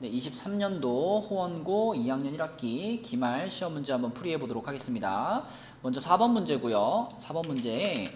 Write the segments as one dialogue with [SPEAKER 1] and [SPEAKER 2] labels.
[SPEAKER 1] 네, 23년도 호원고 2학년 1학기 기말 시험 문제 한번 풀이해 보도록 하겠습니다. 먼저 4번 문제고요. 4번 문제에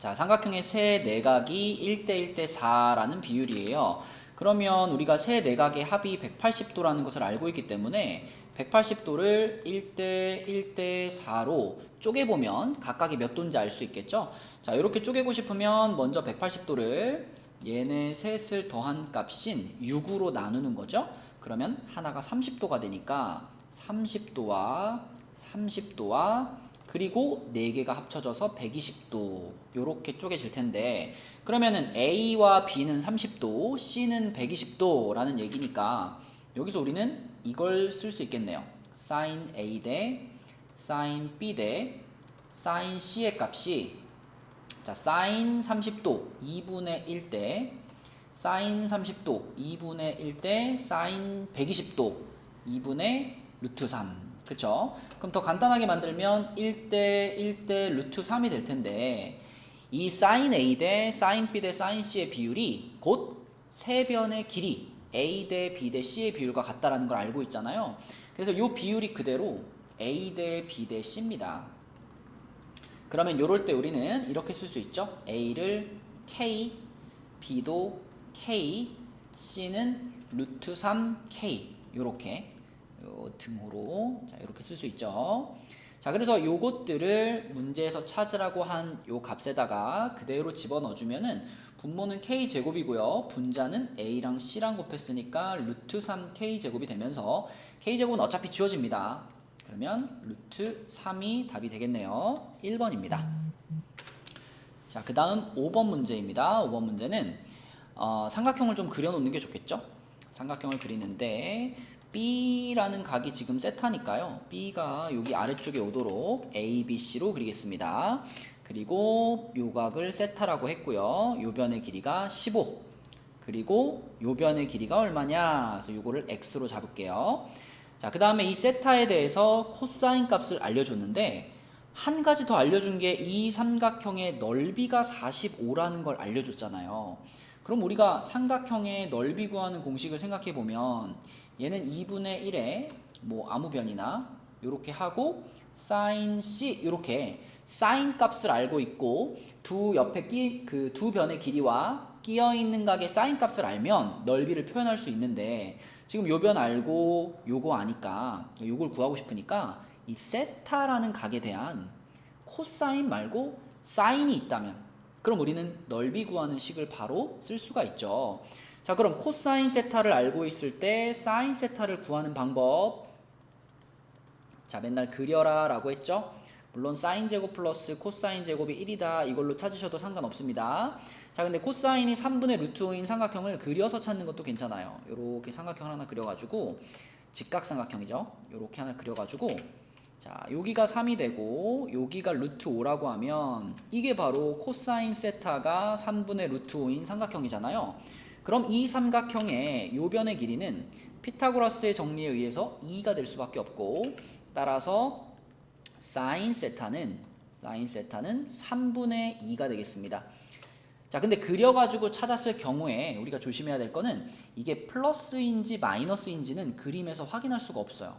[SPEAKER 1] 자, 삼각형의 세 내각이 1대 1대 4라는 비율이에요. 그러면 우리가 세 내각의 합이 180도라는 것을 알고 있기 때문에 180도를 1대 1대 4로 쪼개보면 각각이 몇 도인지 알 수 있겠죠? 자, 이렇게 쪼개고 싶으면 먼저 180도를 얘네 셋을 더한 값인 6으로 나누는 거죠. 그러면 하나가 30도가 되니까 30도와 30도와 그리고 4개가 합쳐져서 120도 이렇게 쪼개질 텐데, 그러면은 A와 B는 30도, C는 120도 라는 얘기니까 여기서 우리는 이걸 쓸 수 있겠네요. sin A 대 sin B 대 sin C의 값이 자, sin 30도 2분의 1 대 sin 30도 2분의 1 대 sin 120도 2분의 루트 3. 그쵸? 그럼 더 간단하게 만들면 1대 1대 루트 3이 될 텐데, 이 sin A 대 sin B 대 sin C의 비율이 곧 세 변의 길이 A 대 B 대 C의 비율과 같다라는 걸 알고 있잖아요. 그래서 이 비율이 그대로 A 대 B 대 C입니다. 그러면 요럴 때 우리는 이렇게 쓸 수 있죠. A를 K, B도 K, C는 루트 3K 요렇게 요 등호로 자 이렇게 쓸 수 있죠. 자, 그래서 요것들을 문제에서 찾으라고 한 요 값에다가 그대로 집어넣어 주면은 분모는 K제곱이고요. 분자는 A랑 C랑 곱했으니까 루트 3K 제곱이 되면서 K제곱은 어차피 지워집니다. 그러면 루트 3이 답이 되겠네요. 1번입니다. 자, 그 다음 5번 문제입니다. 5번 문제는 삼각형을 좀 그려놓는 게 좋겠죠? 삼각형을 그리는데 B라는 각이 지금 세타니까요. B가 여기 아래쪽에 오도록 A, B, C로 그리겠습니다. 그리고 요 각을 세타라고 했고요. 요 변의 길이가 15. 그리고 요 변의 길이가 얼마냐? 그래서 요거를 X로 잡을게요. 자, 그 다음에 이 세타에 대해서 코사인 값을 알려줬는데 한 가지 더 알려준 게 이 삼각형의 넓이가 45라는 걸 알려줬잖아요. 그럼 우리가 삼각형의 넓이 구하는 공식을 생각해 보면 얘는 2분의 1에 뭐 아무 변이나 이렇게 하고 sin C 이렇게 sin 값을 알고 있고 두 옆에 그 두 변의 길이와 끼어 있는 각의 sin 값을 알면 넓이를 표현할 수 있는데 지금 요 변 알고 요거 아니까 요걸 구하고 싶으니까 이 세타라는 각에 대한 코사인 말고 사인이 있다면 그럼 우리는 넓이 구하는 식을 바로 쓸 수가 있죠. 자, 그럼 코사인 세타를 알고 있을 때 사인 세타를 구하는 방법, 자, 맨날 그려라 라고 했죠. 물론 사인 제곱 플러스 코사인 제곱이 1이다 이걸로 찾으셔도 상관없습니다. 자, 근데 코사인이 3분의 루트 5인 삼각형을 그려서 찾는 것도 괜찮아요. 요렇게 삼각형 하나 그려가지고 직각삼각형이죠. 요렇게 하나 그려가지고 자, 여기가 3이 되고 여기가 루트 5라고 하면 이게 바로 코사인 세타가 3분의 루트 5인 삼각형이잖아요. 그럼 이 삼각형의 요 변의 길이는 피타고라스의 정리에 의해서 2가 될 수밖에 없고, 따라서 사인 세타는 3분의 2가 되겠습니다. 자, 근데 그려가지고 찾았을 경우에 우리가 조심해야 될 거는 이게 플러스인지 마이너스인지는 그림에서 확인할 수가 없어요.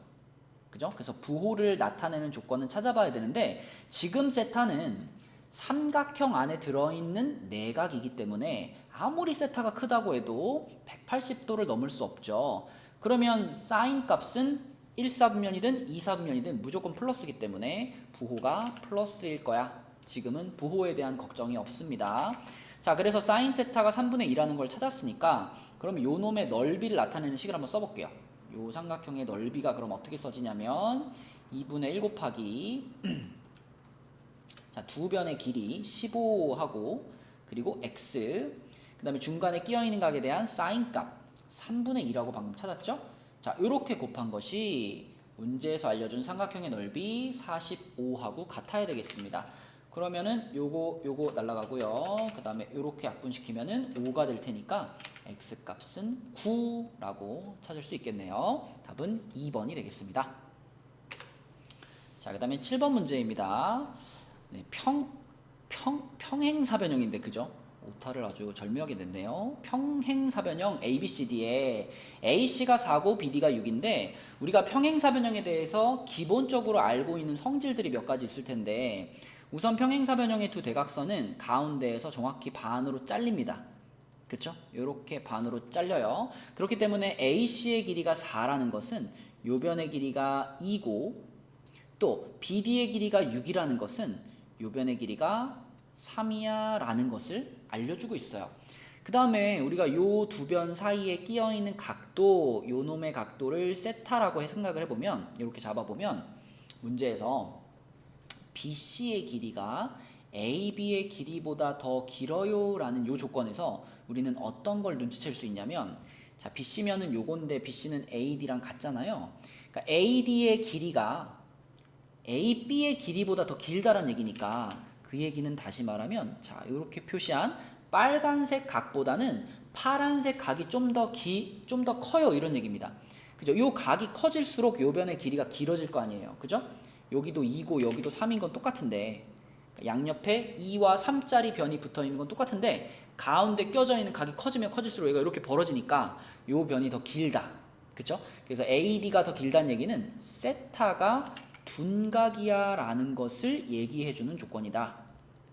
[SPEAKER 1] 그죠? 그래서 부호를 나타내는 조건은 찾아봐야 되는데 지금 세타는 삼각형 안에 들어있는 내각이기 때문에 아무리 세타가 크다고 해도 180도를 넘을 수 없죠. 그러면 사인 값은 1사분면이든 2사분면이든 무조건 플러스이기 때문에 부호가 플러스일 거야. 지금은 부호에 대한 걱정이 없습니다. 자, 그래서 사인 세타가 3분의 2라는 걸 찾았으니까 그럼 요 놈의 넓이를 나타내는 식을 한번 써볼게요. 요 삼각형의 넓이가 그럼 어떻게 써지냐면 2분의 1 곱하기 자, 두 변의 길이 15하고 그리고 x 그 다음에 중간에 끼어있는 각에 대한 사인 값 3분의 2라고 방금 찾았죠? 자, 요렇게 곱한 것이 문제에서 알려준 삼각형의 넓이 45하고 같아야 되겠습니다. 그러면은 요거 날라가고요. 그 다음에 요렇게 약분시키면은 5가 될 테니까 x 값은 9라고 찾을 수 있겠네요. 답은 2번이 되겠습니다. 자, 그 다음에 7번 문제입니다. 네, 평행사변형인데 그죠? 오타를 아주 절묘하게 냈네요. 평행사변형 ABCD에 AC가 4고 BD가 6인데 우리가 평행사변형에 대해서 기본적으로 알고 있는 성질들이 몇 가지 있을 텐데 우선 평행사변형의 두 대각선은 가운데에서 정확히 반으로 잘립니다. 그쵸? 이렇게 반으로 잘려요. 그렇기 때문에 AC의 길이가 4라는 것은 요 변의 길이가 2고 또 BD의 길이가 6이라는 것은 요 변의 길이가 3이야 라는 것을 알려주고 있어요. 그 다음에 우리가 요 두 변 사이에 끼어 있는 각도, 요 놈의 각도를 세타라고 생각을 해보면 이렇게 잡아보면 문제에서 BC의 길이가 AB의 길이보다 더 길어요 라는 요 조건에서 우리는 어떤 걸 눈치챌 수 있냐면 자 BC면은 요건데 BC는 AD랑 같잖아요. 그러니까 AD의 길이가 AB의 길이보다 더 길다는 얘기니까 그 얘기는 다시 말하면 자 이렇게 표시한 빨간색 각보다는 파란색 각이 좀 더 커요 이런 얘기입니다. 그죠? 요 각이 커질수록 요 변의 길이가 길어질 거 아니에요. 그죠? 여기도 2고 여기도 3인 건 똑같은데 양옆에 2와 3짜리 변이 붙어 있는 건 똑같은데 가운데 껴져 있는 각이 커지면 커질수록 얘가 이렇게 벌어지니까 요 변이 더 길다. 그쵸? 그래서 AD가 더 길다는 얘기는 세타가 둔각이야 라는 것을 얘기해주는 조건이다.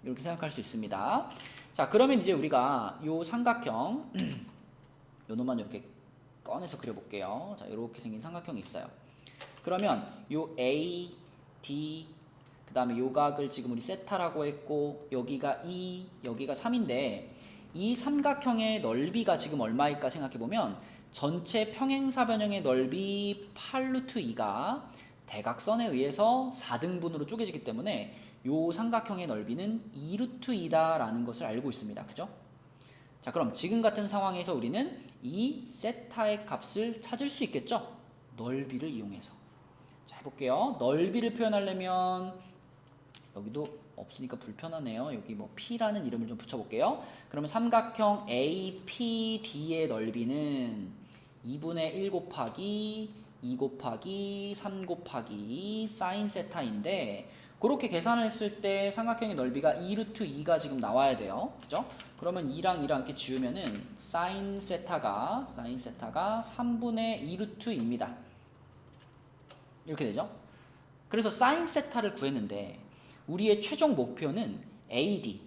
[SPEAKER 1] 이렇게 생각할 수 있습니다. 자, 그러면 이제 우리가 요 삼각형 요 놈만 이렇게 꺼내서 그려볼게요. 자, 이렇게 생긴 삼각형이 있어요. 그러면 요 A, D 그 다음에 요 각을 지금 우리 세타라고 했고 여기가 2, 여기가 3인데 이 삼각형의 넓이가 지금 얼마일까 생각해보면 전체 평행사변형의 넓이 8루트 2가 대각선에 의해서 4등분으로 쪼개지기 때문에 요 삼각형의 넓이는 2루트 2다 라는 것을 알고 있습니다. 그죠? 자, 그럼 지금 같은 상황에서 우리는 이 세타의 값을 찾을 수 있겠죠? 넓이를 이용해서. 자, 해볼게요. 넓이를 표현하려면 여기도 없으니까 불편하네요. 여기 뭐 P라는 이름을 좀 붙여볼게요. 그러면 삼각형 APD의 넓이는 2분의 1 곱하기 2 곱하기 3 곱하기 사인 세타인데 그렇게 계산을 했을 때 삼각형의 넓이가 2루트 2가 지금 나와야 돼요. 그죠? 그러면 2랑 이렇게 지우면은 사인 세타가 3분의 2루트 2입니다. 이렇게 되죠? 그래서 사인 세타를 구했는데 우리의 최종 목표는 AD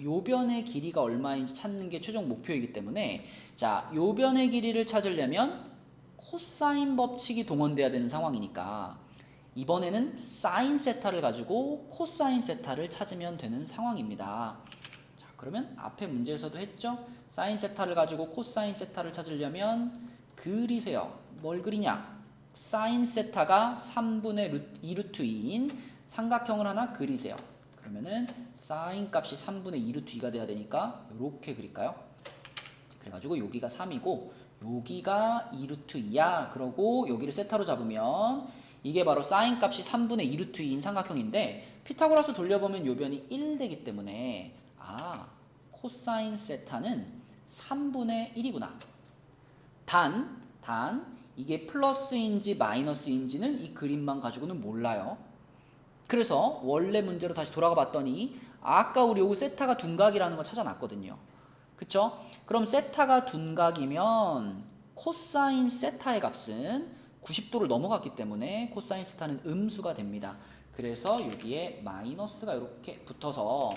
[SPEAKER 1] 요 변의 길이가 얼마인지 찾는 게 최종 목표이기 때문에 자, 요 변의 길이를 찾으려면 코사인 법칙이 동원돼야 되는 상황이니까 이번에는 사인 세타를 가지고 코사인 세타를 찾으면 되는 상황입니다. 자, 그러면 앞에 문제에서도 했죠? 사인 세타를 가지고 코사인 세타를 찾으려면 그리세요. 뭘 그리냐? 사인 세타가 3분의 2루트 2인 삼각형을 하나 그리세요. 그러면은 사인 값이 3분의 2루트 2가 돼야 되니까 이렇게 그릴까요? 그래가지고 여기가 3이고 여기가 2루트 2야. 그러고 여기를 세타로 잡으면 이게 바로 사인 값이 3분의 2루트 2인 삼각형인데 피타고라스 돌려보면 요 변이 1 되기 때문에 코사인 세타는 3분의 1이구나. 단 이게 플러스인지 마이너스인지는 이 그림만 가지고는 몰라요. 그래서 원래 문제로 다시 돌아가 봤더니 아까 우리 요거 세타가 둔각이라는 걸 찾아놨거든요. 그쵸? 그럼 세타가 둔각이면 코사인 세타의 값은 90도를 넘어갔기 때문에 코사인 세타는 음수가 됩니다. 그래서 여기에 마이너스가 이렇게 붙어서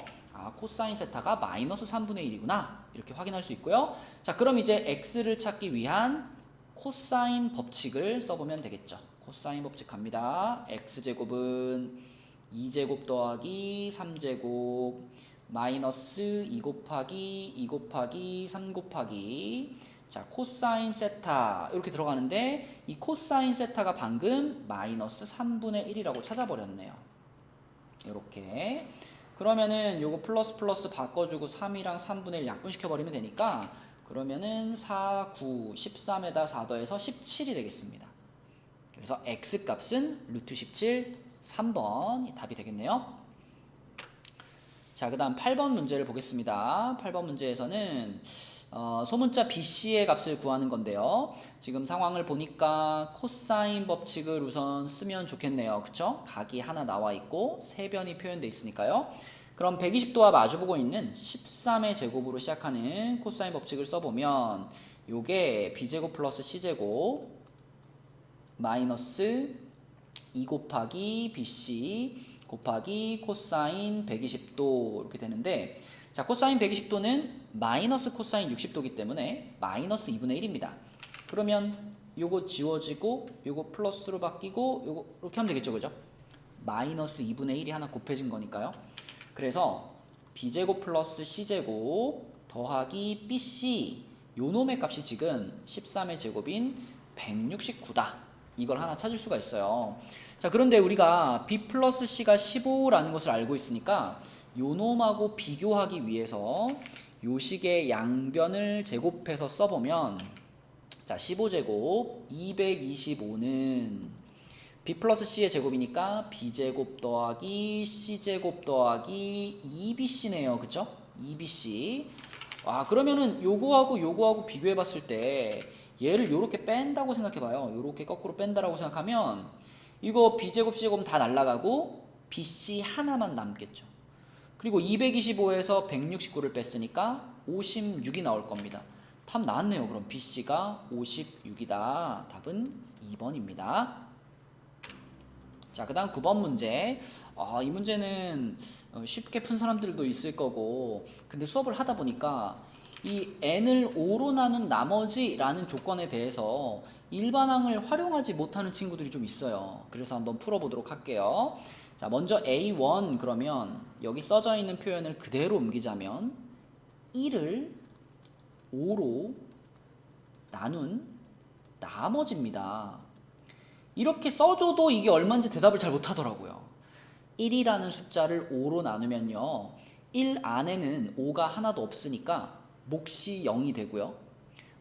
[SPEAKER 1] 코사인 세타가 마이너스 3분의 1이구나 이렇게 확인할 수 있고요. 자, 그럼 이제 x를 찾기 위한 코사인 법칙을 써보면 되겠죠. 코사인 법칙 갑니다. x제곱은 2제곱 더하기 3제곱 마이너스 2 곱하기 2 곱하기 3 곱하기 자 코사인 세타 이렇게 들어가는데 이 코사인 세타가 방금 마이너스 3분의 1이라고 찾아버렸네요. 이렇게 그러면은 요거 플러스 바꿔주고 3이랑 3분의 1 약분시켜버리면 되니까 그러면은 4, 9, 13에다 4 더해서 17이 되겠습니다. 그래서 x값은 루트 17, 3번이 답이 되겠네요. 자, 그 다음 8번 문제를 보겠습니다. 8번 문제에서는 소문자 BC의 값을 구하는 건데요. 지금 상황을 보니까 코사인 법칙을 우선 쓰면 좋겠네요. 그쵸? 각이 하나 나와 있고 세 변이 표현되어 있으니까요. 그럼 120도와 마주보고 있는 13의 제곱으로 시작하는 코사인 법칙을 써보면 요게 b제곱 플러스 c제곱 마이너스 2 곱하기 bc 곱하기 코사인 120도 이렇게 되는데, 자, 코사인 120도는 마이너스 코사인 60도이기 때문에 마이너스 2분의 1입니다. 그러면 요거 지워지고 요거 플러스로 바뀌고 요거 이렇게 하면 되겠죠, 그죠? 마이너스 2분의 1이 하나 곱해진 거니까요. 그래서 b제곱 플러스 c제곱 더하기 bc 요 놈의 값이 지금 13의 제곱인 169다. 이걸 하나 찾을 수가 있어요. 자, 그런데 우리가 b 플러스 c가 15라는 것을 알고 있으니까 요 놈하고 비교하기 위해서 요 식의 양변을 제곱해서 써보면, 자, 15제곱 225는 b 플러스 c의 제곱이니까 b제곱 더하기 c제곱 더하기 2bc네요. 그쵸? 2bc. 와, 그러면은 요거하고 비교해 봤을 때 얘를 요렇게 뺀다고 생각해봐요. 요렇게 거꾸로 뺀다라고 생각하면 이거 b제곱 c제곱은 다 날라가고 bc 하나만 남겠죠. 그리고 225에서 169를 뺐으니까 56이 나올 겁니다. 답 나왔네요. 그럼 bc가 56이다. 답은 2번입니다. 자, 그 다음 9번 문제. 이 문제는 쉽게 푼 사람들도 있을 거고, 근데 수업을 하다 보니까 이 n을 5로 나눈 나머지라는 조건에 대해서 일반항을 활용하지 못하는 친구들이 좀 있어요. 그래서 한번 풀어보도록 할게요. 자, 먼저 A1 그러면 여기 써져 있는 표현을 그대로 옮기자면 1을 5로 나눈 나머지입니다. 이렇게 써줘도 이게 얼마인지 대답을 잘 못하더라고요. 1이라는 숫자를 5로 나누면요, 1 안에는 5가 하나도 없으니까 몫이 0이 되고요.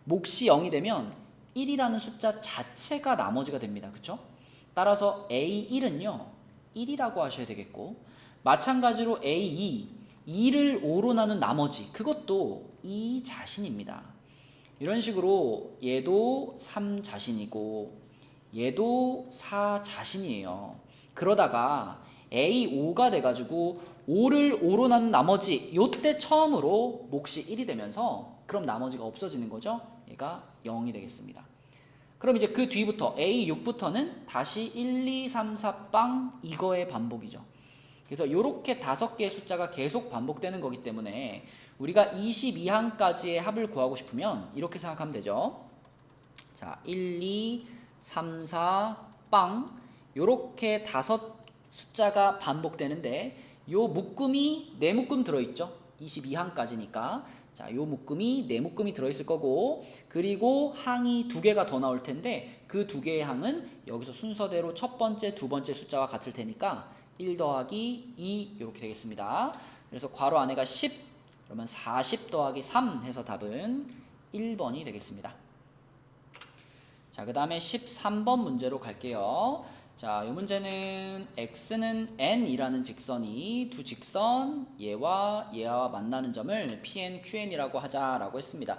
[SPEAKER 1] 몫이 0이 되면 1이라는 숫자 자체가 나머지가 됩니다. 그쵸? 따라서 A1은요 1이라고 하셔야 되겠고, 마찬가지로 A2 2를 5로 나눈 나머지, 그것도 2 자신입니다. 이런 식으로 얘도 3 자신이고 얘도 4 자신이에요. 그러다가 A5가 돼가지고 5를 5로 나눈 나머지, 요때 처음으로 몫이 1이 되면서 그럼 나머지가 없어지는 거죠. 얘가 0이 되겠습니다. 그럼 이제 그 뒤부터 A6부터는 다시 1, 2, 3, 4, 빵 이거의 반복이죠. 그래서 이렇게 5개의 숫자가 계속 반복되는 거기 때문에 우리가 22항까지의 합을 구하고 싶으면 이렇게 생각하면 되죠. 자, 1, 2, 3, 4, 빵 요렇게 5 숫자가 반복되는데 요 묶음이 4묶음 들어있죠. 22항까지니까. 자, 요 묶음이 4묶음이 들어있을 거고, 그리고 항이 2개가 더 나올 텐데 그 2개의 항은 여기서 순서대로 첫 번째, 두 번째 숫자와 같을 테니까 1 더하기 2 이렇게 되겠습니다. 그래서 괄호 안에가 10, 그러면 40 더하기 3 해서 답은 1번이 되겠습니다. 자, 그 다음에 13번 문제로 갈게요. 자, 이 문제는 x는 n이라는 직선이 두 직선 얘와 만나는 점을 pn, qn이라고 하자라고 했습니다.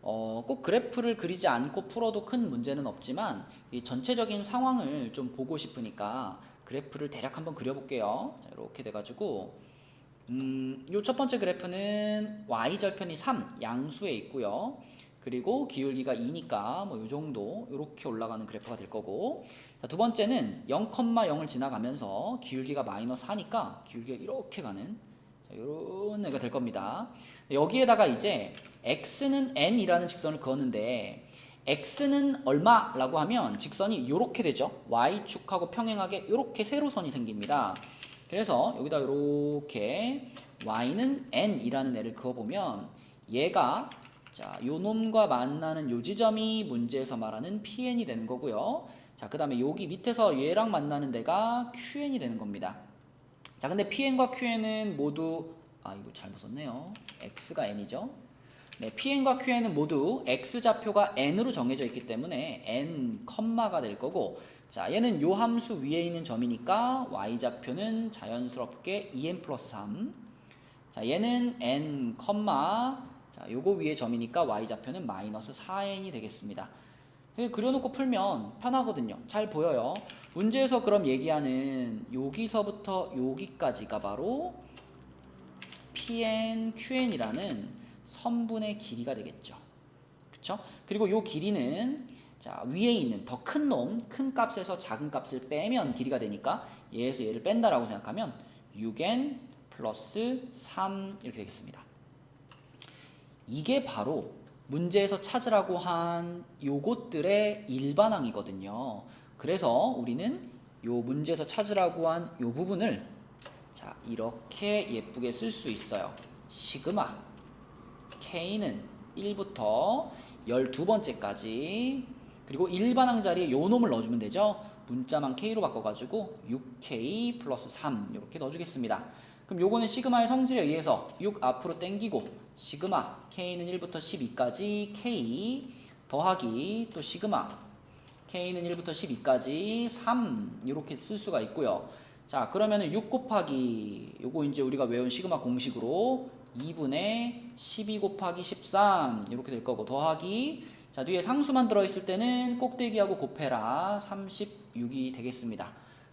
[SPEAKER 1] 꼭 그래프를 그리지 않고 풀어도 큰 문제는 없지만 이 전체적인 상황을 좀 보고 싶으니까 그래프를 대략 한번 그려볼게요. 자, 이렇게 돼가지고 요 첫 번째 그래프는 y절편이 3 양수에 있고요. 그리고 기울기가 2니까 뭐 요 정도 이렇게 올라가는 그래프가 될 거고, 자, 두 번째는 0,0을 지나가면서 기울기가 마이너스 4니까 기울기가 이렇게 가는, 자, 요런 애가 될 겁니다. 여기에다가 이제 x는 n이라는 직선을 그었는데 x는 얼마라고 하면 직선이 이렇게 되죠. y축하고 평행하게 이렇게 세로선이 생깁니다. 그래서 여기다 이렇게 y는 n이라는 애를 그어보면 얘가, 자, 요 놈과 만나는 요 지점이 문제에서 말하는 PN이 되는 거고요. 자, 그 다음에 여기 밑에서 얘랑 만나는 데가 QN이 되는 겁니다. 자, 근데 PN과 QN은 모두, 이거 잘못 썼네요. X가 N이죠. 네, PN과 QN은 모두 X좌표가 N으로 정해져 있기 때문에 N, 컴마가 될 거고, 자, 얘는 요 함수 위에 있는 점이니까 Y좌표는 자연스럽게 2N 플러스 3. 자, 얘는 N, 컴마, 자, 요거 위에 점이니까 y좌표는 마이너스 4n이 되겠습니다. 그려놓고 풀면 편하거든요. 잘 보여요. 문제에서 그럼 얘기하는 여기서부터 여기까지가 바로 Pn, Qn이라는 선분의 길이가 되겠죠. 그쵸? 그리고 이 길이는 자, 위에 있는 더 큰 놈, 큰 값에서 작은 값을 빼면 길이가 되니까 얘에서 얘를 뺀다라고 생각하면 6n 플러스 3 이렇게 되겠습니다. 이게 바로 문제에서 찾으라고 한 요것들의 일반항이거든요. 그래서 우리는 요 문제에서 찾으라고 한 요 부분을 자, 이렇게 예쁘게 쓸 수 있어요. 시그마 K는 1부터 12번째까지 그리고 일반항 자리에 요 놈을 넣어주면 되죠. 문자만 K로 바꿔가지고 6K 플러스 3 이렇게 넣어주겠습니다. 그럼 요거는 시그마의 성질에 의해서 6 앞으로 당기고 시그마 K는 1부터 12까지 K 더하기 또 시그마 K는 1부터 12까지 3 이렇게 쓸 수가 있고요. 자, 그러면은 6 곱하기 요거 이제 우리가 외운 시그마 공식으로 2분의 12 곱하기 13 이렇게 될 거고 더하기 자, 뒤에 상수만 들어있을 때는 꼭대기하고 곱해라 36이 되겠습니다.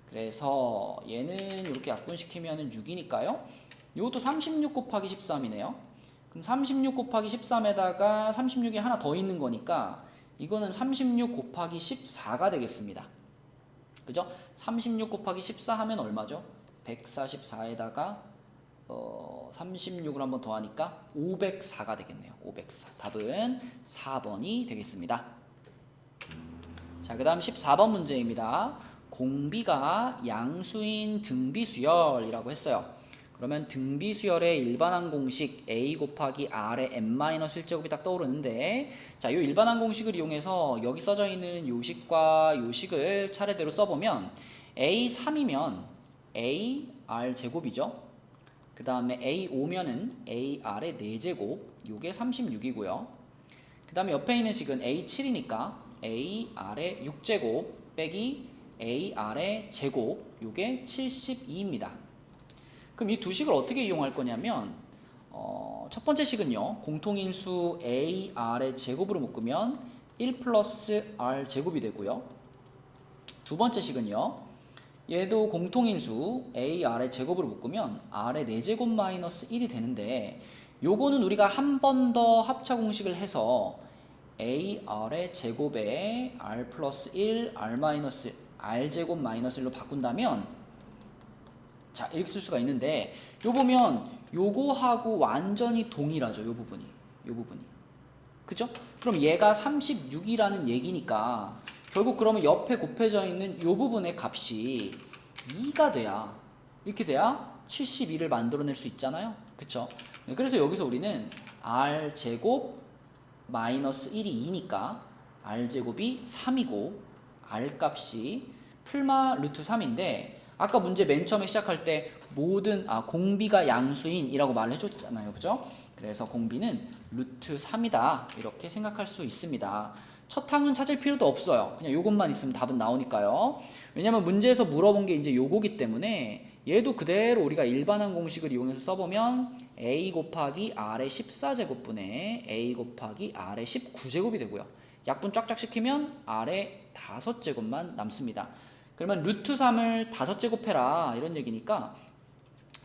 [SPEAKER 1] 그래서 얘는 이렇게 약분시키면 6이니까요. 이것도 36 곱하기 13이네요. 그럼 36 곱하기 13에다가 36이 하나 더 있는 거니까 이거는 36 곱하기 14가 되겠습니다. 그죠? 36 곱하기 14 하면 얼마죠? 144에다가 36을 한번 더하니까 504가 되겠네요. 504. 답은 4번이 되겠습니다. 자, 그 다음 14번 문제입니다. 공비가 양수인 등비수열이라고 했어요. 그러면 등비수열의 일반항 공식 a 곱하기 r의 n-1제곱이 딱 떠오르는데 자, 이 일반항 공식을 이용해서 여기 써져 있는 요식과 요식을 차례대로 써보면 a3이면 a r 제곱이죠. 그 다음에 a5면은 ar의 4제곱 요게 36이고요. 그 다음에 옆에 있는 식은 a7이니까 ar의 6제곱 빼기 ar의 제곱 요게 72입니다. 그럼 이 두 식을 어떻게 이용할 거냐면 첫 번째 식은요. 공통인수 ar의 제곱으로 묶으면 1 플러스 r 제곱이 되고요. 두 번째 식은요. 얘도 공통인수 ar의 제곱으로 묶으면 r의 4제곱 마이너스 1이 되는데 요거는 우리가 한 번 더 합차 공식을 해서 ar의 제곱에 r 플러스 1 r 마이너스 r 제곱 마이너스 1로 바꾼다면 자, 이렇게 쓸 수가 있는데 요 보면 요거하고 완전히 동일하죠. 요 부분이. 그죠? 그럼 얘가 36이라는 얘기니까 결국 그러면 옆에 곱해져 있는 요 부분의 값이 2가 돼야 이렇게 돼야 72를 만들어낼 수 있잖아요. 그쵸? 그래서 여기서 우리는 r제곱 마이너스 1이 2니까 r제곱이 3이고 r값이 풀마 루트 3인데 아까 문제 맨 처음에 시작할 때 모든 공비가 양수인이라고 말을 해줬잖아요. 그죠? 그래서 공비는 루트 3이다 이렇게 생각할 수 있습니다. 첫 항은 찾을 필요도 없어요. 그냥 요것만 있으면 답은 나오니까요. 왜냐면 문제에서 물어본 게 이제 요거기 때문에 얘도 그대로 우리가 일반항 공식을 이용해서 써보면 a 곱하기 r의 14제곱분의 a 곱하기 r의 19제곱이 되고요. 약분 쫙쫙 시키면 r의 5제곱만 남습니다. 그러면 루트 3을 5제곱해라 이런 얘기니까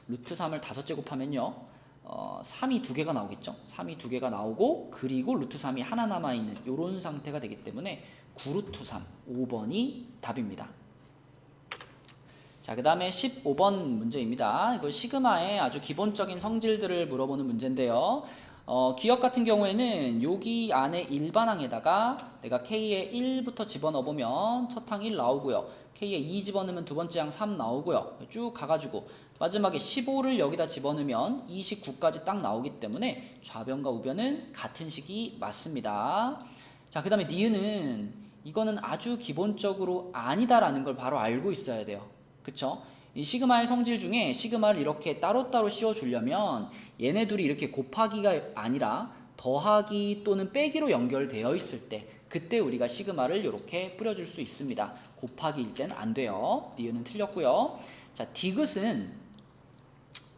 [SPEAKER 1] 루트 3을 5제곱하면요 3이 2개가 나오겠죠. 3이 2개가 나오고 그리고 루트 3이 하나 남아있는 이런 상태가 되기 때문에 9루트 3 5번이 답입니다. 자, 그 다음에 15번 문제입니다. 이거 시그마의 아주 기본적인 성질들을 물어보는 문제인데요. 기억 같은 경우에는 여기 안에 일반항에다가 내가 K에 1부터 집어넣어보면 첫 항 1 나오고요. K에 2 집어넣으면 두 번째 항 3 나오고요. 쭉 가가지고 마지막에 15를 여기다 집어넣으면 29까지 딱 나오기 때문에 좌변과 우변은 같은 식이 맞습니다. 자, 그 다음에 니은은 이거는 아주 기본적으로 아니다라는 걸 바로 알고 있어야 돼요. 그쵸? 이 시그마의 성질 중에 시그마를 이렇게 따로따로 씌워주려면 얘네 둘이 이렇게 곱하기가 아니라 더하기 또는 빼기로 연결되어 있을 때 그때 우리가 시그마를 이렇게 뿌려줄 수 있습니다. 곱하기일 땐 안 돼요. 니은은 틀렸고요. 자, 디귿은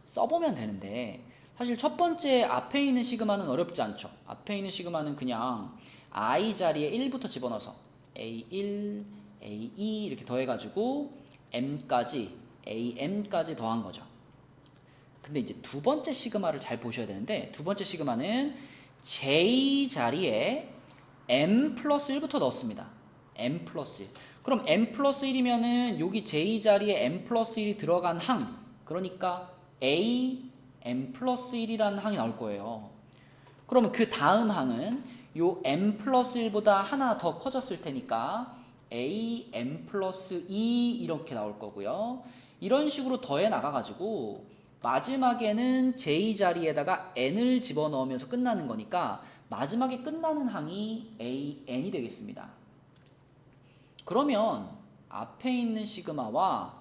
[SPEAKER 1] 써보면 되는데 사실 첫 번째 앞에 있는 시그마는 어렵지 않죠. 앞에 있는 시그마는 그냥 i 자리에 1부터 집어넣어서 a1, a2 이렇게 더해가지고 m까지 am까지 더한 거죠. 근데 이제 두 번째 시그마를 잘 보셔야 되는데, 두 번째 시그마는 j 자리에 m 플러스 1부터 넣었습니다. m 플러스 1. 그럼 m 플러스 1이면은 여기 j 자리에 m 플러스 1이 들어간 항, 그러니까 a m 플러스 1이라는 항이 나올 거예요. 그러면 그 다음 항은 요 m 플러스 1보다 하나 더 커졌을 테니까 a m 플러스 2 이렇게 나올 거고요. 이런 식으로 더해 나가가지고 마지막에는 j 자리에다가 n을 집어넣으면서 끝나는 거니까 마지막에 끝나는 항이 AN이 되겠습니다. 그러면 앞에 있는 시그마와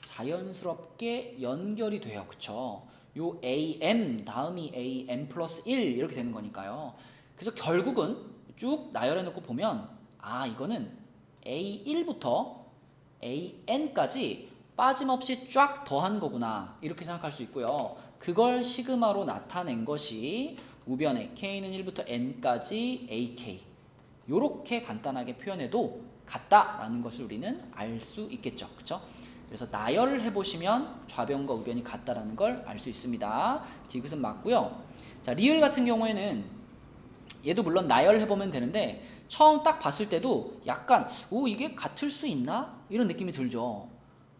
[SPEAKER 1] 자연스럽게 연결이 돼요. 그쵸? 요 AM 다음이 AM 플러스 1 이렇게 되는 거니까요. 그래서 결국은 쭉 나열해 놓고 보면 이거는 A1부터 AN까지 빠짐없이 쫙 더한 거구나 이렇게 생각할 수 있고요. 그걸 시그마로 나타낸 것이 우변에 K는 1부터 N까지 AK 요렇게 간단하게 표현해도 같다라는 것을 우리는 알 수 있겠죠. 그쵸? 그래서 나열을 해보시면 좌변과 우변이 같다라는 걸 알 수 있습니다. 디귿은 맞고요. 자, 리을 같은 경우에는 얘도 물론 나열해보면 되는데 처음 딱 봤을 때도 약간 이게 같을 수 있나? 이런 느낌이 들죠.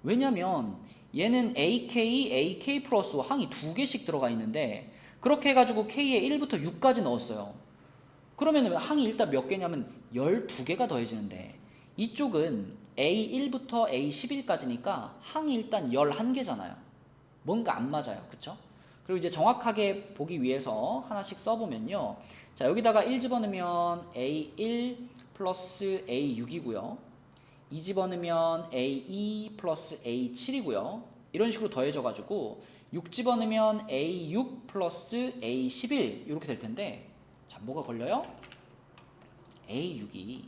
[SPEAKER 1] 왜냐면 얘는 AK, AK 플러스 항이 두 개씩 들어가 있는데 그렇게 해가지고 K에 1부터 6까지 넣었어요. 그러면 항이 일단 몇 개냐면 12개가 더해지는데 이쪽은 A1부터 A11까지니까 항이 일단 11개잖아요. 뭔가 안 맞아요. 그쵸? 그리고 이제 정확하게 보기 위해서 하나씩 써보면요. 자, 여기다가 1 집어넣으면 A1 플러스 A6이고요. 2 집어넣으면 A2 플러스 A7이고요. 이런 식으로 더해져가지고 6 집어넣으면 A6 플러스 A11 이렇게 될 텐데 자, 뭐가 걸려요? A6이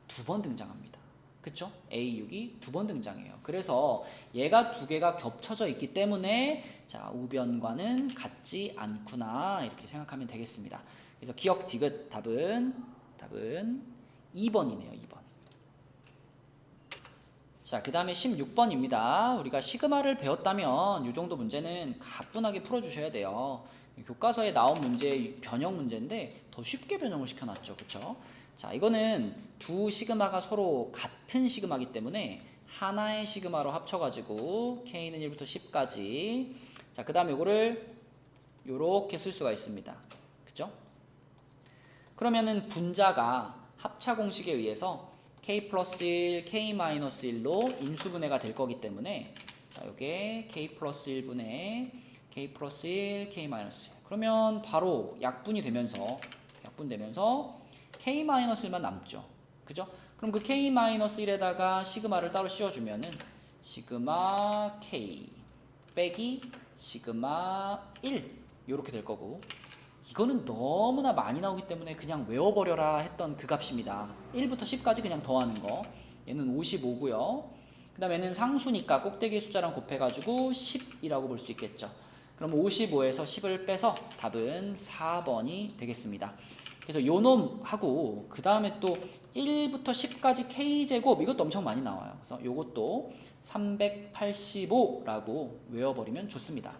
[SPEAKER 1] 두 번 등장합니다. 그쵸? A6이 두 번 등장해요. 그래서 얘가 두 개가 겹쳐져 있기 때문에 자, 우변과는 같지 않구나 이렇게 생각하면 되겠습니다. 그래서 기억 디귿 답은 2번이네요. 2번. 자, 그 다음에 16번입니다. 우리가 시그마를 배웠다면 이 정도 문제는 가뿐하게 풀어주셔야 돼요. 교과서에 나온 문제, 변형 문제인데 더 쉽게 변형을 시켜놨죠. 그쵸? 자, 이거는 두 시그마가 서로 같은 시그마이기 때문에 하나의 시그마로 합쳐가지고 K는 1부터 10까지 자, 그 다음에 이거를 요렇게 쓸 수가 있습니다. 그죠? 그러면은 분자가 합차 공식에 의해서 K 플러스 1, K 마이너스 1로 인수분해가 될 거기 때문에 자, 요게 K 플러스 1분의 K 플러스 1, K 마이너스 1 그러면 바로 약분되면서 K 마이너스 1만 남죠. 그죠? 그럼 그 K 마이너스 1에다가 시그마를 따로 씌워주면은 시그마 K 빼기 시그마 1 요렇게 될 거고 이거는 너무나 많이 나오기 때문에 그냥 외워버려라 했던 그 값입니다. 1부터 10까지 그냥 더하는 거. 얘는 55고요. 그 다음에 얘는 상수니까 꼭대기 숫자랑 곱해가지고 10이라고 볼 수 있겠죠. 그럼 55에서 10을 빼서 답은 4번이 되겠습니다. 그래서 요 놈하고 그 다음에 또 1부터 10까지 K제곱 이것도 엄청 많이 나와요. 그래서 요것도 385라고 외워버리면 좋습니다.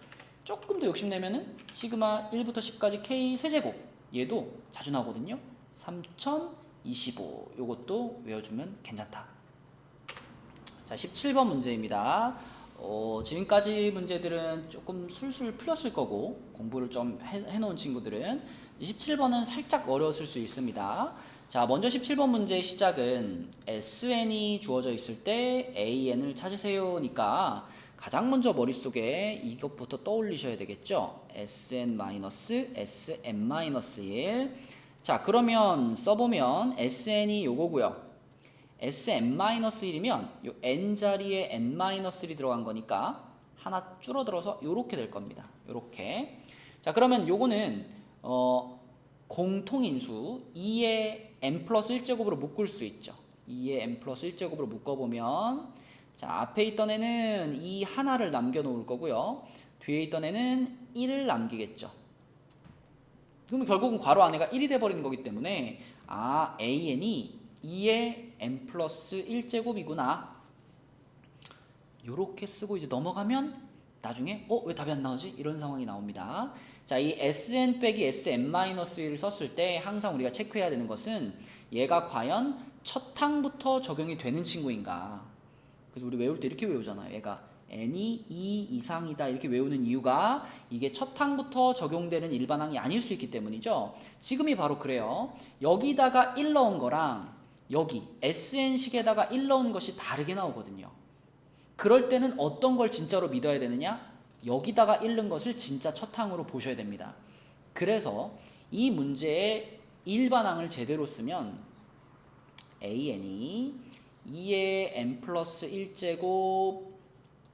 [SPEAKER 1] 조금 더 욕심내면은 시그마 1부터 10까지 K 세제곱 얘도 자주 나오거든요. 3025 요것도 외워주면 괜찮다. 자, 17번 문제입니다. 지금까지 문제들은 조금 술술 풀렸을 거고 공부를 좀 해놓은 친구들은 17번은 살짝 어려웠을 수 있습니다. 자, 먼저 17번 문제의 시작은 SN이 주어져 있을 때 AN을 찾으세요니까 가장 먼저 머릿속에 이것부터 떠올리셔야 되겠죠. SN-SM-1 자, 그러면 써보면 SN이 요거고요. SM-1이면 요 N자리에 N-1이 들어간 거니까 하나 줄어들어서 요렇게 될 겁니다. 요렇게. 자, 그러면 요거는 공통인수 2의 n 플러스 1제곱으로 묶을 수 있죠. 2의 n 플러스 1제곱으로 묶어보면 자, 앞에 있던 애는 이 하나를 남겨놓을 거고요. 뒤에 있던 애는 1을 남기겠죠. 그러면 결국은 괄호 안에가 1이 돼버리는 거기 때문에 AN이 2의 n 플러스 1제곱이구나. 요렇게 쓰고 이제 넘어가면 나중에 왜 답이 안 나오지? 이런 상황이 나옵니다. 자, 이 sn 빼기 sn-1을 썼을 때 항상 우리가 체크해야 되는 것은 얘가 과연 첫 항부터 적용이 되는 친구인가. 그래서 우리 외울 때 이렇게 외우잖아요. 얘가 n이 2 이상이다 이렇게 외우는 이유가 이게 첫 항부터 적용되는 일반항이 아닐 수 있기 때문이죠. 지금이 바로 그래요. 여기다가 1 넣은 거랑 여기 sn식에다가 1 넣은 것이 다르게 나오거든요. 그럴 때는 어떤 걸 진짜로 믿어야 되느냐? 여기다가 1 넣은 것을 진짜 첫 항으로 보셔야 됩니다. 그래서 이 문제의 일반항을 제대로 쓰면 an이 2의 n 플러스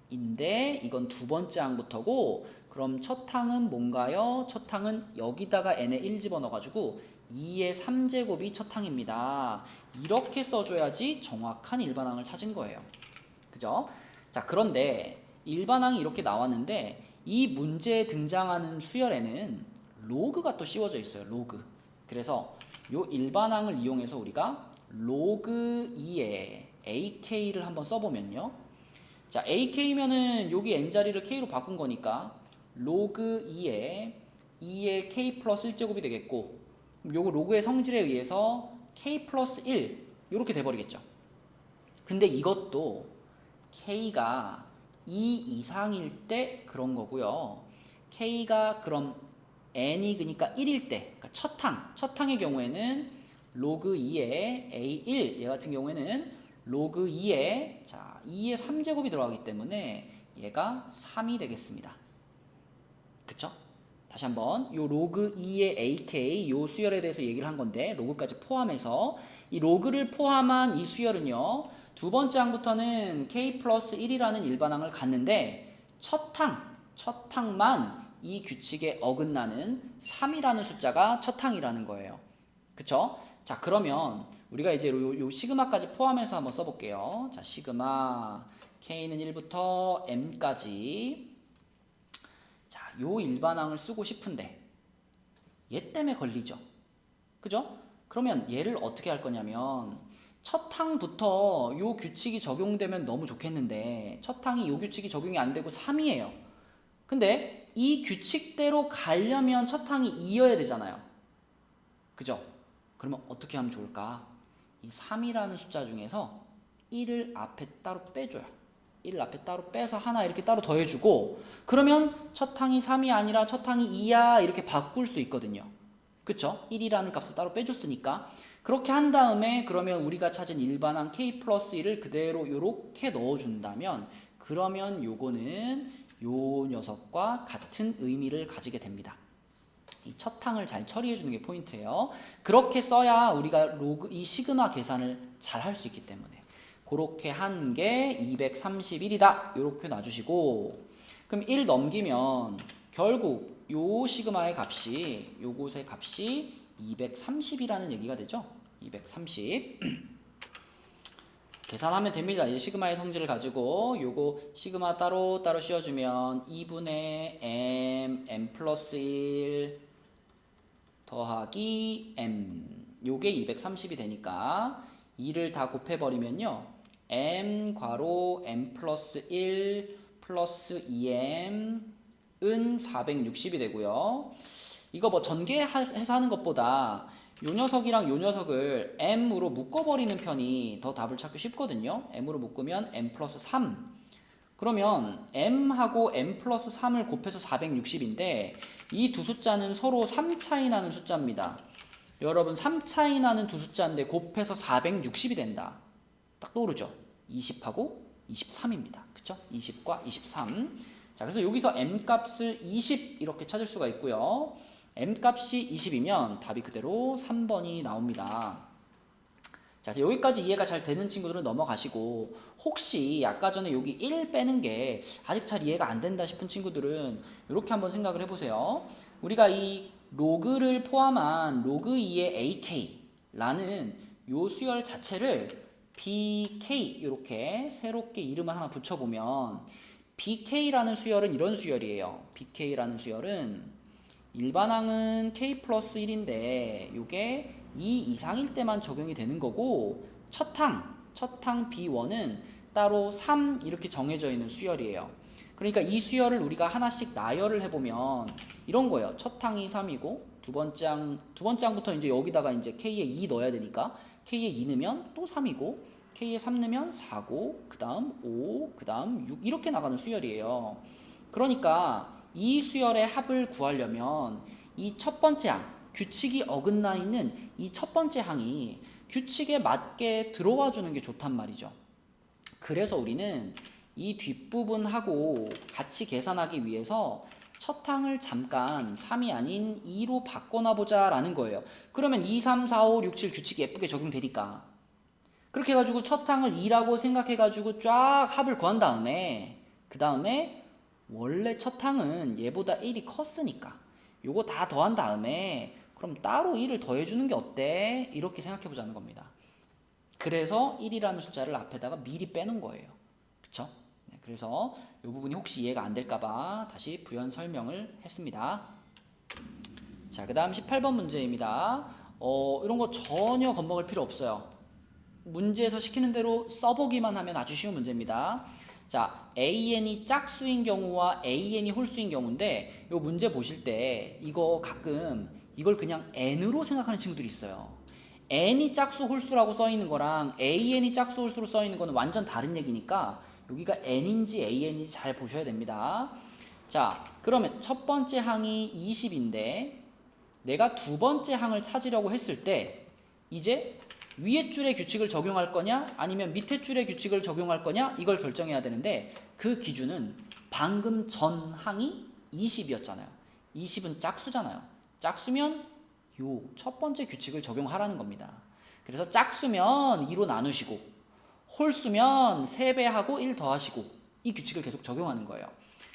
[SPEAKER 1] 1제곱인데 이건 두 번째 항부터고, 그럼 첫 항은 뭔가요? 첫 항은 여기다가 n에 1 집어넣어가지고 2의 3제곱이 첫 항입니다. 이렇게 써줘야지 정확한 일반항을 찾은 거예요. 그죠? 자, 그런데 일반항이 이렇게 나왔는데 이 문제에 등장하는 수열에는 로그가 또 씌워져 있어요. 로그. 그래서 이 일반항을 이용해서 우리가 로그 2의 ak를 한번 써보면요. 자, ak면은 여기 n자리를 k로 바꾼 거니까 로그 2의 k 플러스 1제곱이 되겠고, 요거 로그의 성질에 의해서 k 플러스 1 이렇게 돼버리겠죠. 근데 이것도 k가 2 이상일 때 그런 거고요. k가 그럼 n이 그러니까 1일 때, 그러니까 첫 항의 경우에는 로그 2의 a1, 얘 같은 경우에는 로그 2의 2의 3제곱이 들어가기 때문에 얘가 3이 되겠습니다. 그쵸? 다시 한번 요 로그 2의 ak 요 수열에 대해서 얘기를 한 건데, 로그까지 포함해서 이 로그를 포함한 이 수열은요, 두 번째 항부터는 k 플러스 1이라는 일반항을 갖는데 첫 항만 이 규칙에 어긋나는 3이라는 숫자가 첫 항이라는 거예요. 그쵸? 자, 그러면 우리가 이제 요 시그마까지 포함해서 한번 써볼게요. 자, 시그마 k는 1부터 m까지. 자, 요 일반항을 쓰고 싶은데 얘 때문에 걸리죠. 그죠? 그러면 얘를 어떻게 할 거냐면 첫 항부터 요 규칙이 적용되면 너무 좋겠는데 첫 항이 요 규칙이 적용이 안 되고 3이에요. 근데 이 규칙대로 가려면 첫 항이 2여야 되잖아요. 그죠? 그러면 어떻게 하면 좋을까? 이 3이라는 숫자 중에서 1을 앞에 따로 빼줘요. 1을 앞에 따로 빼서 하나 이렇게 따로 더해주고, 그러면 첫 항이 3이 아니라 첫 항이 2야 이렇게 바꿀 수 있거든요. 그쵸? 1이라는 값을 따로 빼줬으니까. 그렇게 한 다음에 그러면 우리가 찾은 일반항 k 플러스 1을 그대로 이렇게 넣어준다면, 그러면 요거는 요 녀석과 같은 의미를 가지게 됩니다. 이 첫 항을 잘 처리해 주는 게 포인트예요. 그렇게 써야 우리가 이 시그마 계산을 잘 할 수 있기 때문에 그렇게 한 게 231이다 이렇게 놔주시고, 그럼 1 넘기면 결국 요 시그마의 값이, 요곳의 값이 230이라는 얘기가 되죠. 230 계산하면 됩니다. 이 시그마의 성질을 가지고 요거 시그마 따로 씌워주면 2분의 m 플러스 1 더하기 m, 요게 230이 되니까 2를 다 곱해버리면요, m 괄호 m 플러스 1 플러스 2m은 460이 되고요. 이거 뭐 전개해서 하는 것보다 요 녀석이랑 요 녀석을 m으로 묶어버리는 편이 더 답을 찾기 쉽거든요. m으로 묶으면 m 플러스 3. 그러면 m하고 m 플러스 3을 곱해서 460인데 이 두 숫자는 서로 3 차이 나는 숫자입니다. 여러분 3 차이 나는 두 숫자인데 곱해서 460이 된다. 딱 떠오르죠? 20하고 23입니다. 그쵸? 20과 23. 자, 그래서 여기서 m 값을 20 이렇게 찾을 수가 있고요. m 값이 20이면 답이 그대로 3번이 나옵니다. 자, 여기까지 이해가 잘 되는 친구들은 넘어가시고, 혹시 아까 전에 여기 1 빼는 게 아직 잘 이해가 안 된다 싶은 친구들은 이렇게 한번 생각을 해보세요. 우리가 이 로그를 포함한 로그 2의 ak라는 요 수열 자체를 bk 이렇게 새롭게 이름을 하나 붙여보면, bk라는 수열은 이런 수열이에요. bk라는 수열은 일반항은 k 플러스 1인데 요게 2 이상일 때만 적용이 되는 거고, 첫 항 B1은 따로 3 이렇게 정해져 있는 수열이에요. 그러니까 이 수열을 우리가 하나씩 나열을 해보면 이런 거예요. 첫 항이 3이고 두 번째 항부터 이제 여기다가 이제 K에 2 넣어야 되니까 K에 2 넣으면 또 3이고 K에 3 넣으면 4고 그 다음 5, 그 다음 6 이렇게 나가는 수열이에요. 그러니까 이 수열의 합을 구하려면 이 첫 번째 항, 규칙이 어긋나 있는 이 첫 번째 항이 규칙에 맞게 들어와 주는 게 좋단 말이죠. 그래서 우리는 이 뒷부분하고 같이 계산하기 위해서 첫 항을 잠깐 3이 아닌 2로 바꿔놔 보자 라는 거예요. 그러면 2, 3, 4, 5, 6, 7 규칙이 예쁘게 적용되니까 그렇게 해가지고 첫 항을 2라고 생각해가지고 쫙 합을 구한 다음에 그 다음에 원래 첫 항은 얘보다 1이 컸으니까 요거 다 더한 다음에 그럼 따로 1을 더해주는 게 어때? 이렇게 생각해보자는 겁니다. 그래서 1이라는 숫자를 앞에다가 미리 빼놓은 거예요. 그쵸? 네, 그래서 이 부분이 혹시 이해가 안 될까봐 다시 부연 설명을 했습니다. 자, 그 다음 18번 문제입니다. 이런 거 전혀 겁먹을 필요 없어요. 문제에서 시키는 대로 써보기만 하면 아주 쉬운 문제입니다. 자, AN이 짝수인 경우와 AN이 홀수인 경우인데 이 문제 보실 때 이거 가끔 이걸 그냥 N으로 생각하는 친구들이 있어요. N이 짝수 홀수라고 써있는 거랑 AN이 짝수 홀수로 써있는 거는 완전 다른 얘기니까 여기가 N인지 AN인지 잘 보셔야 됩니다. 자, 그러면 첫 번째 항이 20인데 내가 두 번째 항을 찾으려고 했을 때 이제 위에 줄의 규칙을 적용할 거냐 아니면 밑에 줄의 규칙을 적용할 거냐 이걸 결정해야 되는데 그 기준은 방금 전 항이 20이었잖아요. 20은 짝수잖아요. 짝수면 요 첫 번째 규칙을 적용하라는 겁니다. 그래서 짝수면 2로 나누시고 홀수면 3배하고 1 더하시고 이 규칙을 계속 적용하는 거예요.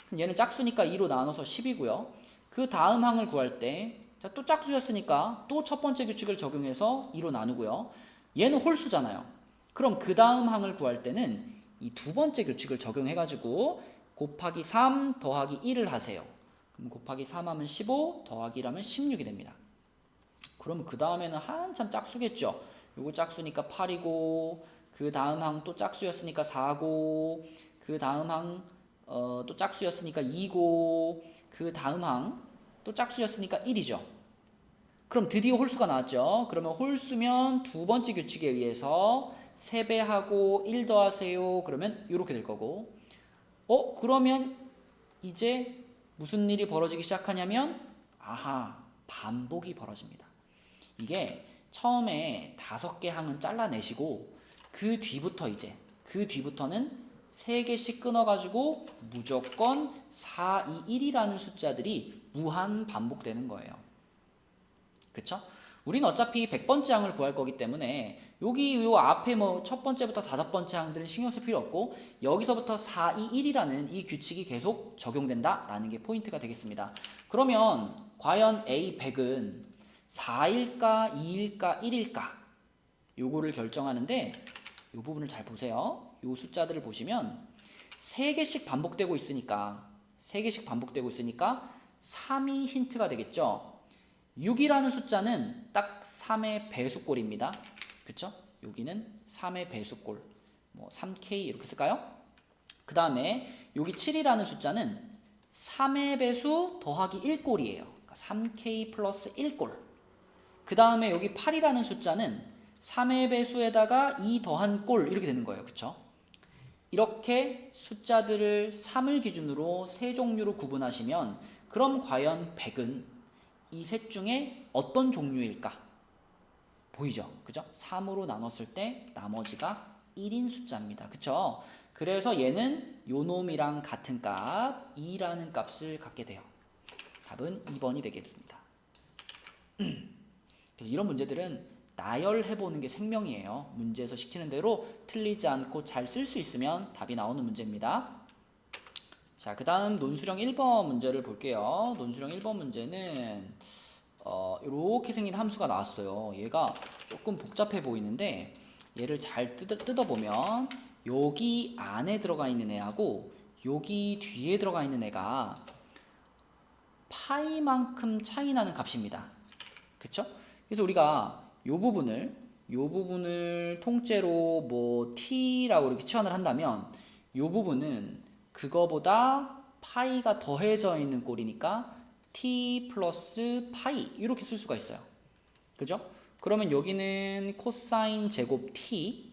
[SPEAKER 1] 그럼 얘는 짝수니까 2로 나눠서 10이고요. 그 다음 항을 구할 때 또 짝수였으니까 또 첫 번째 규칙을 적용해서 2로 나누고요. 얘는 홀수잖아요. 그럼 그 다음 항을 구할 때는 이 두 번째 규칙을 적용해가지고 곱하기 3 더하기 1을 하세요. 그럼 곱하기 3 하면 15 더하기 1 하면 16이 됩니다. 그러면 그 다음에는 한참 짝수겠죠. 요거 짝수니까 8이고 그 다음 항 또 짝수였으니까 4고 그 다음 항 또 짝수였으니까 2고 그 다음 항 또 짝수였으니까 1이죠. 그럼 드디어 홀수가 나왔죠. 그러면 홀수면 두 번째 규칙에 의해서 3배하고 1 더하세요. 그러면 이렇게 될 거고 그러면 이제 무슨 일이 벌어지기 시작하냐면 아하 반복이 벌어집니다. 이게 처음에 5개 항은 잘라내시고 그 뒤부터는 3개씩 끊어가지고 무조건 4, 2, 1이라는 숫자들이 무한 반복되는 거예요. 그쵸? 우리는 어차피 100번째 항을 구할 거기 때문에 여기 요 앞에 뭐 첫 번째부터 5번째 항들은 신경 쓸 필요 없고 여기서부터 4, 2, 1이라는 이 규칙이 계속 적용된다라는 게 포인트가 되겠습니다. 그러면 과연 A100은 4일까 2일까 1일까 요거를 결정하는데 요 부분을 잘 보세요. 요 숫자들을 보시면 3개씩 반복되고 있으니까 3이 힌트가 되겠죠. 6이라는 숫자는 딱 3의 배수꼴입니다. 그쵸? 여기는 3의 배수꼴. 뭐 3K 이렇게 쓸까요? 그 다음에 여기 7이라는 숫자는 3의 배수 더하기 1꼴이에요. 그러니까 3K 플러스 1꼴. 그 다음에 여기 8이라는 숫자는 3의 배수에다가 2 더한 꼴 이렇게 되는 거예요. 그쵸? 이렇게 숫자들을 3을 기준으로 세 종류로 구분하시면 그럼 과연 100은 이 셋 중에 어떤 종류일까? 보이죠? 그죠? 3으로 나눴을 때 나머지가 1인 숫자입니다. 그쵸? 그래서 얘는 요 놈이랑 같은 값 2라는 값을 갖게 돼요. 답은 2번이 되겠습니다. 그래서 이런 문제들은 나열해보는 게 생명이에요. 문제에서 시키는 대로 틀리지 않고 잘 쓸 수 있으면 답이 나오는 문제입니다. 자, 그 다음 논술형 1번 문제를 볼게요. 논술형 1번 문제는 이렇게 생긴 함수가 나왔어요. 얘가 조금 복잡해 보이는데 얘를 잘 뜯어보면 여기 안에 들어가 있는 애하고 여기 뒤에 들어가 있는 애가 파이만큼 차이 나는 값입니다. 그쵸? 그래서 우리가 요 부분을 통째로 뭐 t라고 이렇게 치환을 한다면 요 부분은 그거보다 파이가 더해져 있는 꼴이니까 t 플러스 파이 이렇게 쓸 수가 있어요. 그죠? 그러면 여기는 코사인 제곱 t,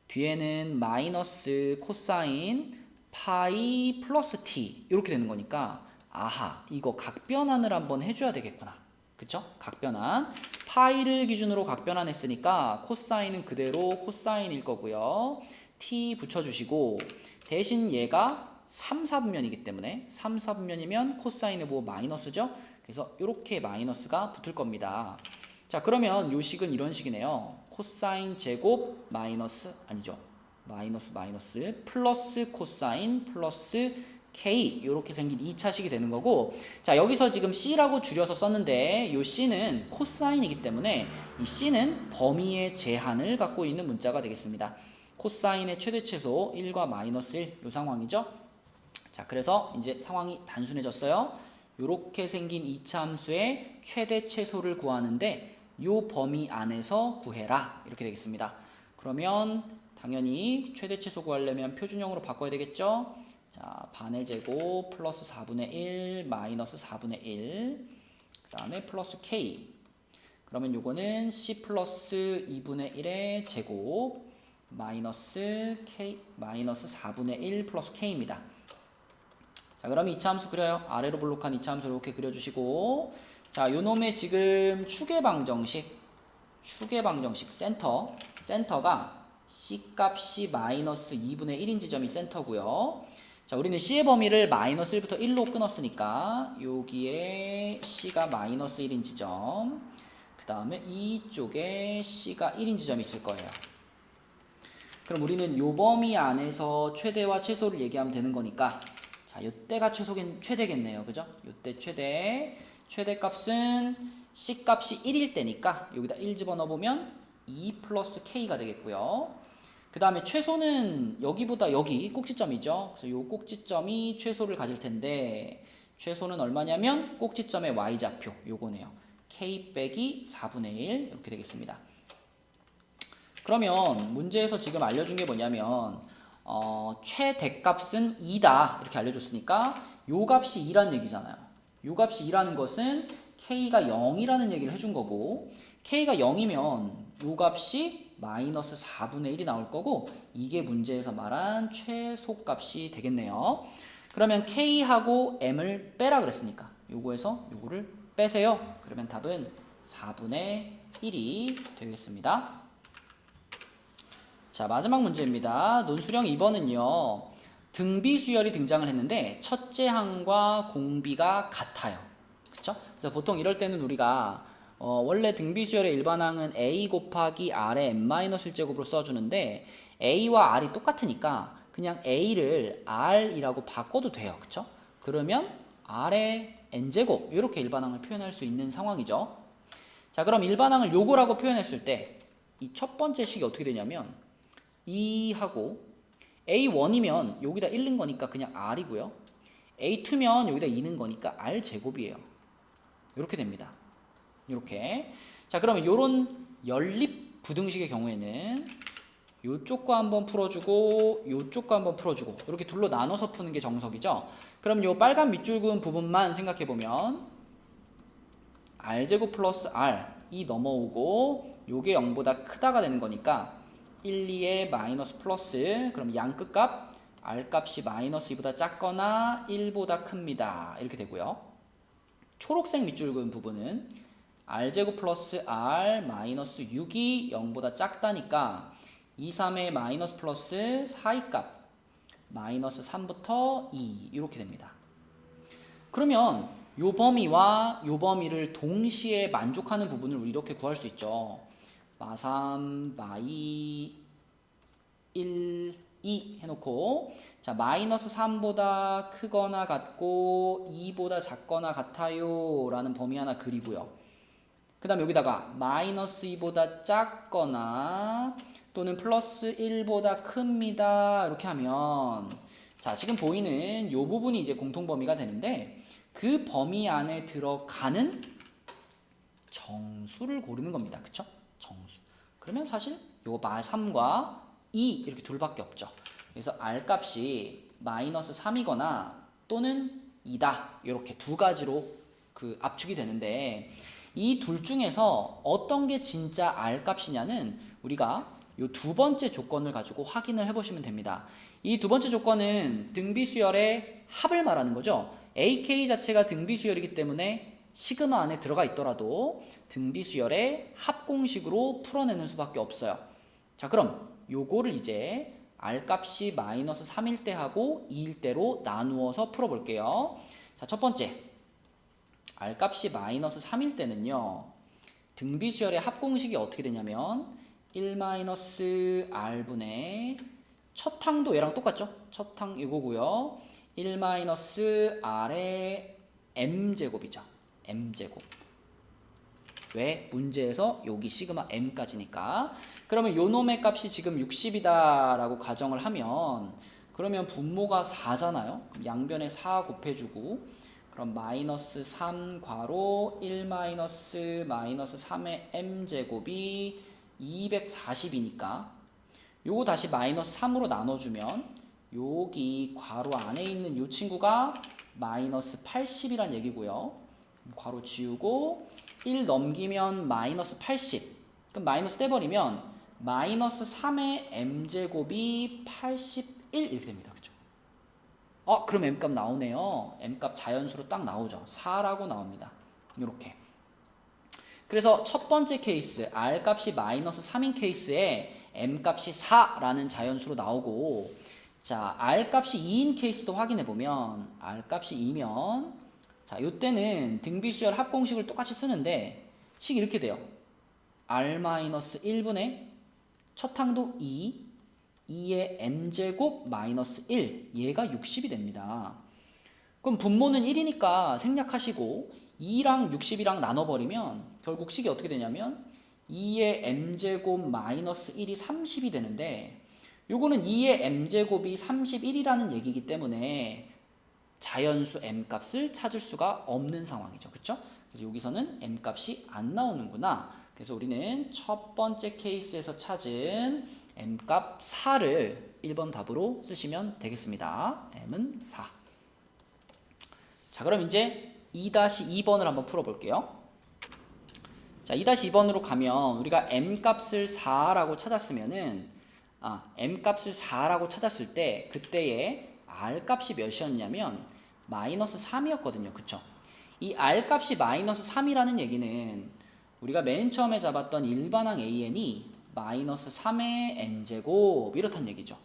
[SPEAKER 1] 뒤에는 마이너스 코사인 파이 플러스 t 이렇게 되는 거니까 아하, 이거 각변환을 한번 해줘야 되겠구나. 그쵸? 각변환. 파이를 기준으로 각변환했으니까 코사인은 그대로 코사인일 거고요. t 붙여주시고 대신 얘가 3, 4분면이기 때문에 3, 4분면이면 코사인의 뭐 마이너스죠? 그래서 이렇게 마이너스가 붙을 겁니다. 자, 그러면 요 식은 이런 식이네요. 코사인 제곱 마이너스 아니죠. 마이너스 플러스 코사인 플러스 k 이렇게 생긴 2차식이 되는 거고, 자 여기서 지금 c라고 줄여서 썼는데 요 c는 코사인이기 때문에 이 c는 범위의 제한을 갖고 있는 문자가 되겠습니다. 코사인의 최대 최소 1과 마이너스 1 요 상황이죠. 자, 그래서 이제 상황이 단순해졌어요. 요렇게 생긴 2차 함수의 최대 최소를 구하는데 요 범위 안에서 구해라 이렇게 되겠습니다. 그러면 당연히 최대 최소 구하려면 표준형으로 바꿔야 되겠죠. 자, 반의 제곱 플러스 4분의 1 마이너스 4분의 1 그 다음에 플러스 k. 그러면 요거는 c 플러스 2분의 1의 제곱 마이너스 k 마이너스 4분의 1 플러스 k입니다. 자, 그럼 2차 함수 그려요. 아래로 블록한 2차 함수 이렇게 그려주시고, 자, 요놈의 지금 추계방정식 센터가 c 값이 마이너스 2분의 1인 지점이 센터고요. 자, 우리는 c의 범위를 마이너스 1부터 1로 끊었으니까 여기에 c가 마이너스 1인 지점, 그 다음에 이쪽에 c가 1인 지점이 있을 거예요. 그럼 우리는 요 범위 안에서 최대와 최소를 얘기하면 되는 거니까, 자, 요때가 최대겠네요. 그죠? 요때 최대 값은 c 값이 1일 때니까 여기다 1 집어넣어보면 2 플러스 k가 되겠고요. 그 다음에 최소는 여기보다 여기 꼭지점이죠. 그래서 요 꼭지점이 최소를 가질 텐데, 최소는 얼마냐면 꼭지점의 y좌표 요거네요. k 빼기 4분의 1 이렇게 되겠습니다. 그러면 문제에서 지금 알려준 게 뭐냐면 최대값은 2다 이렇게 알려줬으니까 요 값이 2라는 얘기잖아요. 요 값이 2라는 것은 k가 0이라는 얘기를 해준 거고, k가 0이면 요 값이 마이너스 4분의 1이 나올 거고, 이게 문제에서 말한 최소값이 되겠네요. 그러면 k하고 m을 빼라 그랬으니까 요거에서 요거를 빼세요. 그러면 답은 4분의 1이 되겠습니다. 자, 마지막 문제입니다. 논술형 2번은요. 등비 수열이 등장을 했는데 첫째 항과 공비가 같아요. 그쵸? 그래서 보통 이럴 때는 우리가 원래 등비 수열의 일반항은 a 곱하기 r의 n-1제곱으로 써주는데 a와 r이 똑같으니까 그냥 a를 r이라고 바꿔도 돼요. 그쵸? 그러면 r의 n제곱 이렇게 일반항을 표현할 수 있는 상황이죠. 자, 그럼 일반항을 요거라고 표현했을 때 이 첫 번째 식이 어떻게 되냐면 2하고 A1이면 여기다 1 넣은 거니까 그냥 R이고요. A2면 여기다 2 넣은 거니까 R 제곱이에요. 이렇게 됩니다. 이렇게. 자, 그러면 이런 연립 부등식의 경우에는 요쪽과 한번 풀어주고 요쪽과 한번 풀어주고 이렇게 둘로 나눠서 푸는 게 정석이죠. 그럼 요 빨간 밑줄 그은 부분만 생각해보면 R제곱 플러스 R 이 넘어오고 요게 0보다 크다가 되는 거니까 1, 2에 마이너스 플러스, 그럼 양 끝값 R 값이 마이너스 2보다 작거나 1보다 큽니다. 이렇게 되고요. 초록색 밑줄 그은 부분은 R제곱 플러스 R 마이너스 6이 0보다 작다니까 2, 3의 마이너스 플러스 4의 값 마이너스 3부터 2 이렇게 됩니다. 그러면 요 범위와 요 범위를 동시에 만족하는 부분을 우리 이렇게 구할 수 있죠. 마3, 마2, 1, 2 해놓고, 자, 마이너스 3보다 크거나 같고 2보다 작거나 같아요 라는 범위 하나 그리고요. 그 다음 여기다가 마이너스 2보다 작거나 또는 플러스 1보다 큽니다 이렇게 하면, 자, 지금 보이는 요 부분이 이제 공통범위가 되는데 그 범위 안에 들어가는 정수를 고르는 겁니다. 그쵸? 정수. 그러면 사실 요거 마3과 2 이렇게 둘밖에 없죠. 그래서 R 값이 마이너스 3이거나 또는 2다. 이렇게 두 가지로 그 압축이 되는데 이 둘 중에서 어떤 게 진짜 R 값이냐는 우리가 이 두 번째 조건을 가지고 확인을 해보시면 됩니다. 이 두 번째 조건은 등비수열의 합을 말하는 거죠. AK 자체가 등비수열이기 때문에 시그마 안에 들어가 있더라도 등비수열의 합공식으로 풀어내는 수밖에 없어요. 자, 그럼 요거를 이제 R 값이 마이너스 3일 때 하고 2일 때로 나누어서 풀어볼게요. 자, 첫 번째 R 값이 마이너스 3일 때는요, 등비수열의 합공식이 어떻게 되냐면 1-R분의 첫 항도 얘랑 똑같죠? 첫 항 이거고요. 1-R의 m제곱이죠. m제곱. 왜? 문제에서 여기 시그마 m까지니까. 그러면 요 놈의 값이 지금 60이다 라고 가정을 하면 그러면 분모가 4잖아요. 그럼 양변에 4 곱해주고 그럼 마이너스 3 괄호 1 마이너스 3의 m제곱이 240이니까 요거 다시 마이너스 3으로 나눠주면 여기 괄호 안에 있는 요 친구가 마이너스 80이란 얘기고요. 괄호 지우고 1 넘기면 마이너스 80. 그럼 마이너스 떼버리면 마이너스 3의 m제곱이 81 이렇게 됩니다. 그죠? 그럼 m값 나오네요. m값 자연수로 딱 나오죠. 4라고 나옵니다. 이렇게. 그래서 첫 번째 케이스 R 값이 마이너스 3인 케이스에 M 값이 4라는 자연수로 나오고, 자 R 값이 2인 케이스도 확인해 보면 R 값이 2면 자 요때는 등비수열 합공식을 똑같이 쓰는데 식 이렇게 돼요. R-1분의 첫 항도 2의 m제곱 마이너스 1 얘가 60이 됩니다. 그럼 분모는 1이니까 생략하시고 2랑 60이랑 나눠버리면 결국 식이 어떻게 되냐면 2의 m제곱 마이너스 1이 30이 되는데 요거는 2의 m제곱이 31이라는 얘기이기 때문에 자연수 m값을 찾을 수가 없는 상황이죠. 그쵸? 그래서 여기서는 m값이 안 나오는구나. 그래서 우리는 첫 번째 케이스에서 찾은 m값 4를 1번 답으로 쓰시면 되겠습니다. m은 4. 자, 그럼 이제 2-2번을 한번 풀어볼게요. 자, 2-2번으로 가면 우리가 m값을 4라고 찾았으면은 m값을 4라고 찾았을 때 그때의 r값이 몇이었냐면 마이너스 3이었거든요. 그쵸? 이 r값이 마이너스 3이라는 얘기는 우리가 맨 처음에 잡았던 일반항 an이 마이너스 3의 n제곱 이렇단 얘기죠.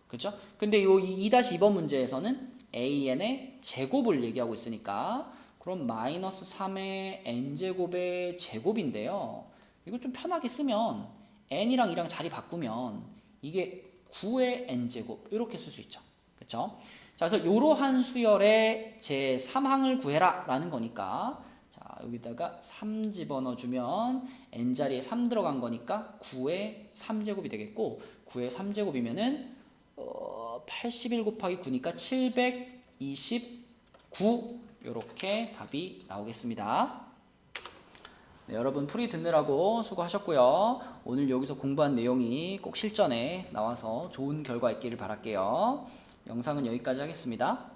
[SPEAKER 1] 그쵸? 근데 이 2-2번 문제에서는 an의 제곱을 얘기하고 있으니까 그럼 마이너스 3의 n제곱의 제곱인데요. 이거 좀 편하게 쓰면 n이랑 2랑 자리 바꾸면 이게 9의 n제곱 이렇게 쓸 수 있죠. 그쵸? 자, 그래서 이러한 수열의 제3항을 구해라 라는 거니까 자, 여기다가 3 집어넣어주면 n자리에 3 들어간 거니까 9의 3제곱이 되겠고 9의 3제곱이면은 81 곱하기 9니까 729 이렇게 답이 나오겠습니다. 네, 여러분 풀이 듣느라고 수고하셨고요. 오늘 여기서 공부한 내용이 꼭 실전에 나와서 좋은 결과 있기를 바랄게요. 영상은 여기까지 하겠습니다.